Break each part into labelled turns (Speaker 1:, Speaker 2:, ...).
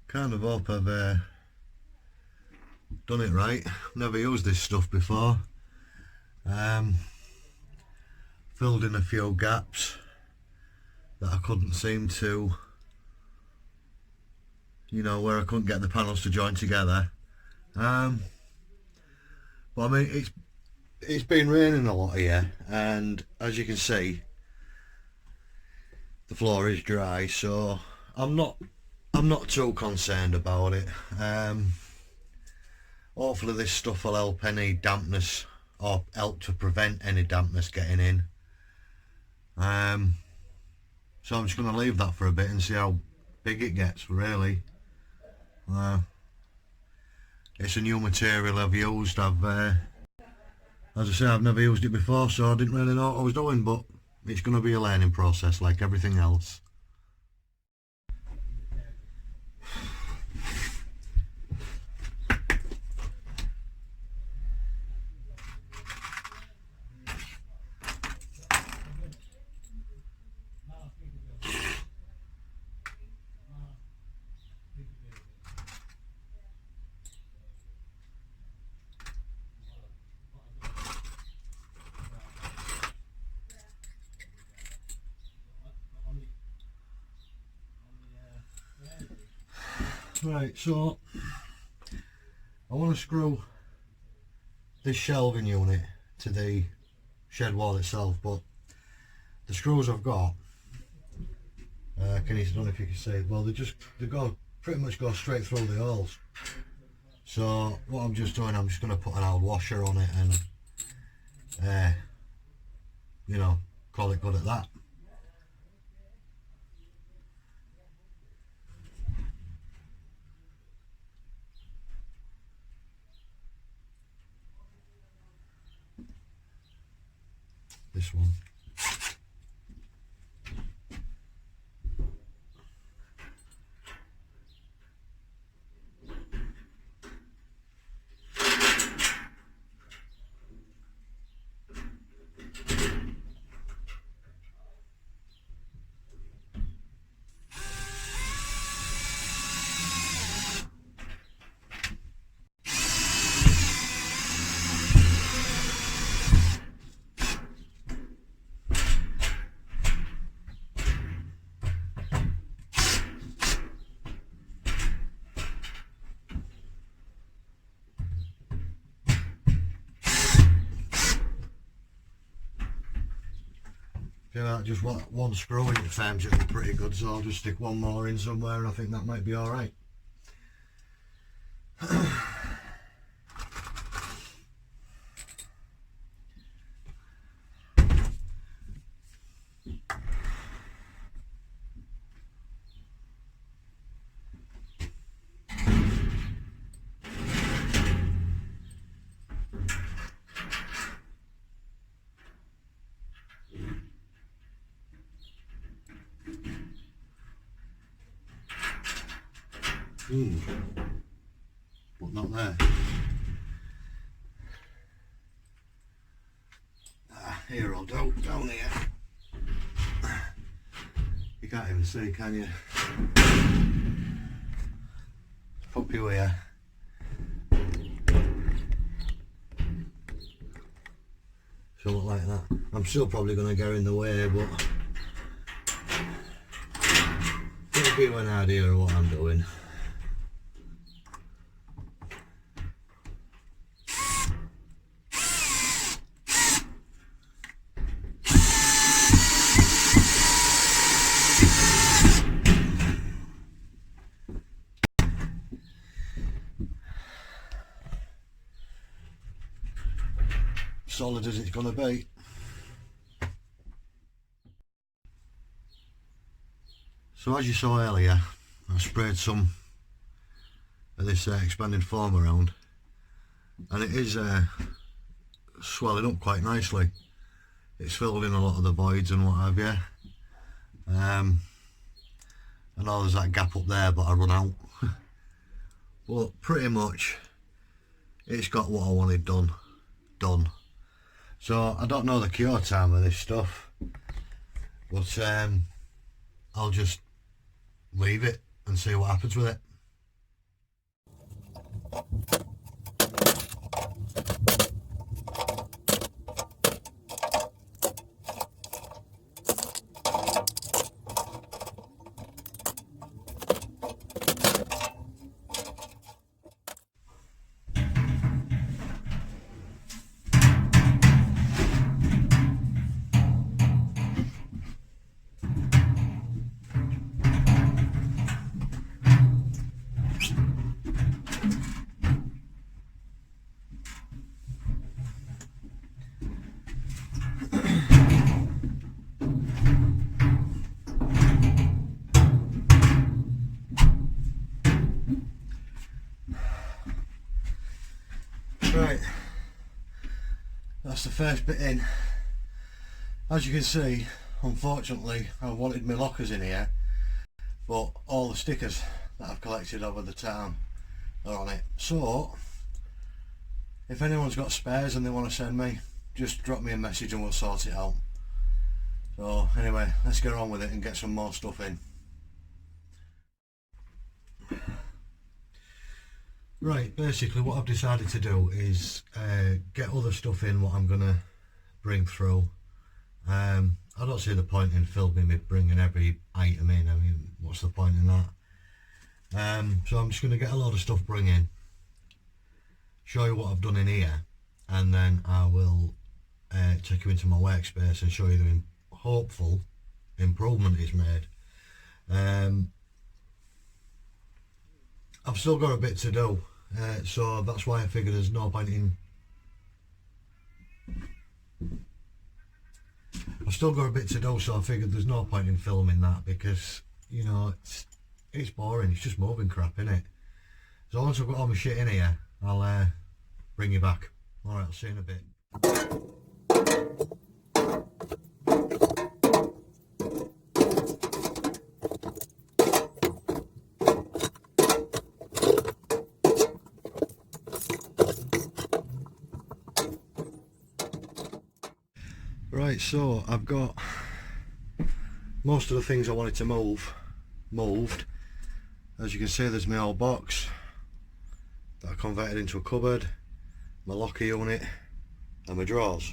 Speaker 1: Kind of hope I've done it right. Never used this stuff before. Filled in a few gaps that I couldn't seem to, you know, where I couldn't get the panels to join together. But I mean, it's been raining a lot here, and as you can see, the floor is dry, so I'm not too concerned about it. Hopefully this stuff will help any dampness, or help to prevent any dampness getting in. So I'm just going to leave that for a bit and see how big it gets, really. It's a new material I've used. As I say, I've never used it before, so I didn't really know what I was doing, but it's going to be a learning process like everything else. Right, so I want to screw this shelving unit to the shed wall itself, but the screws I've got, I don't know if you can see, well they go pretty much go straight through the holes. So what I'm just doing, I'm just going to put an old washer on it and you know, call it good at that. This one. You know, just one screw in it firms it up pretty good, so I'll just stick one more in somewhere and I think that might be alright. But not there. Here I'll do, down here. You can't even see, can you? Up you here. Something like that. I'm still probably going to go in the way, but it'll give you an idea of what I'm doing. solid as it's going to be. So as you saw earlier, I sprayed some of this expanding foam around, and it is swelling up quite nicely. It's filled in a lot of the voids and what have you. I know there's that gap up there, but I run out. But pretty much it's got what I wanted done. So I don't know the cure time of this stuff, but I'll just leave it and see what happens with it. Right, that's the first bit in. As you can see, unfortunately I wanted my lockers in here, but all the stickers that I've collected over the time are on it. So if anyone's got spares and they want to send me, just drop me a message and we'll sort it out. So anyway, let's get on with it and get some more stuff in. Right, basically what I've decided to do is get other stuff in what I'm going to bring through. I don't see the point in filming me bringing every item in. I mean, what's the point in that? So I'm just going to get a lot of stuff bring in, show you what I've done in here, and then I will take you into my workspace and show you the hopeful improvement it's made. I've still got a bit to do, so that's why I figured there's no point in... I've still got a bit to do, so I figured there's no point in filming that, because, you know, it's boring, it's just moving crap, innit? So once I've got all my shit in here, I'll bring you back. Alright, I'll see you in a bit. Right, so I've got most of the things I wanted to move moved. As you can see, there's my old box that I converted into a cupboard, my locker unit and my drawers.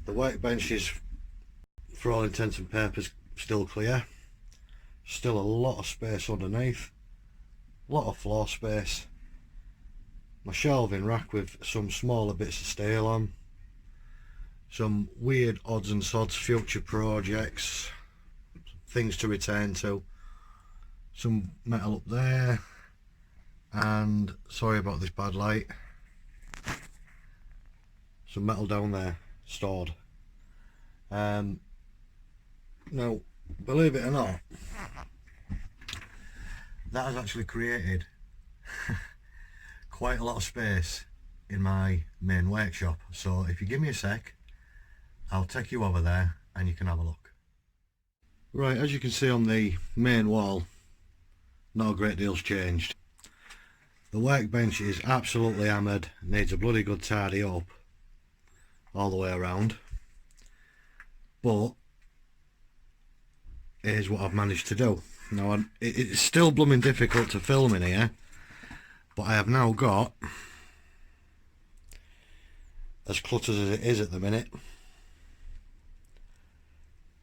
Speaker 1: The workbench is, for all intents and purposes, still clear. Still a lot of space underneath, a lot of floor space. My shelving rack with some smaller bits of steel on, some weird odds and sods future projects, things to return to, some metal up there, and sorry about this bad light, some metal down there stored. Now, believe it or not, that has actually created quite a lot of space in my main workshop. So if you give me a sec, I'll take you over there and you can have a look. Right, as you can see on the main wall, not a great deal's changed. The workbench is absolutely hammered, needs a bloody good tidy up all the way around. But here's what I've managed to do. Now, it's still blooming difficult to film in here, but I have now got, as cluttered as it is at the minute,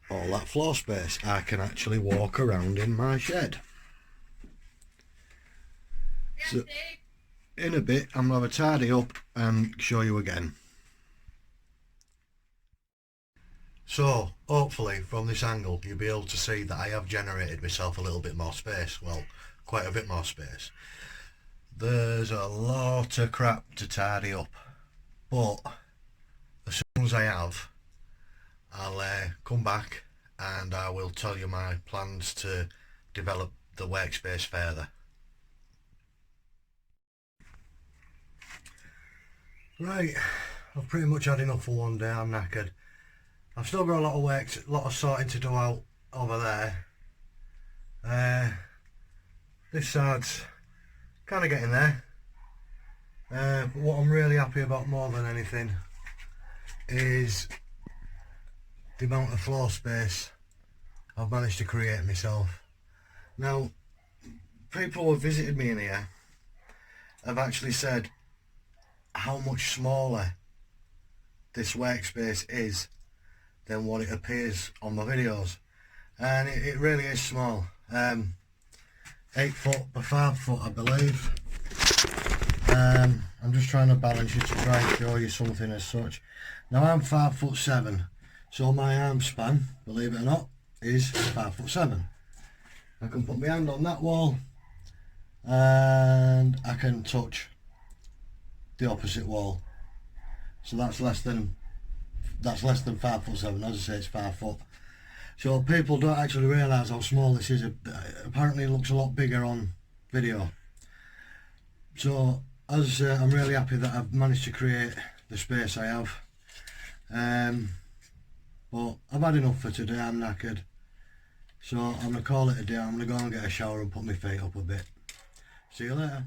Speaker 1: all that floor space. I can actually walk around in my shed. So in a bit I'm going to have a tidy up and show you again. So hopefully from this angle you'll be able to see that I have generated myself a little bit more space. Well, quite a bit more space. There's a lot of crap to tidy up. but as soon as I have, I'll come back and I will tell you my plans to develop the workspace further. Right, I've pretty much had enough for one day. I'm knackered. I've still got a lot of work, a lot of sorting to do out over there. This side's kind of getting there. But what I'm really happy about more than anything is the amount of floor space I've managed to create myself. Now, people who have visited me in here have actually said how much smaller this workspace is than what it appears on my videos, and it really is small. 8 foot by 5 foot, I believe. I'm just trying to balance it to try and show you something as such. Now I'm 5'7", so my arm span, believe it or not, is 5'7". I can put my hand on that wall and I can touch the opposite wall. So that's less than 5'7". As I say, it's 5 foot. So people don't actually realise how small this is. Apparently it looks a lot bigger on video. So as I say, I'm really happy that I've managed to create the space I have. But I've had enough for today. I'm knackered. So I'm going to call it a day. I'm going to go and get a shower and put my feet up a bit. See you later.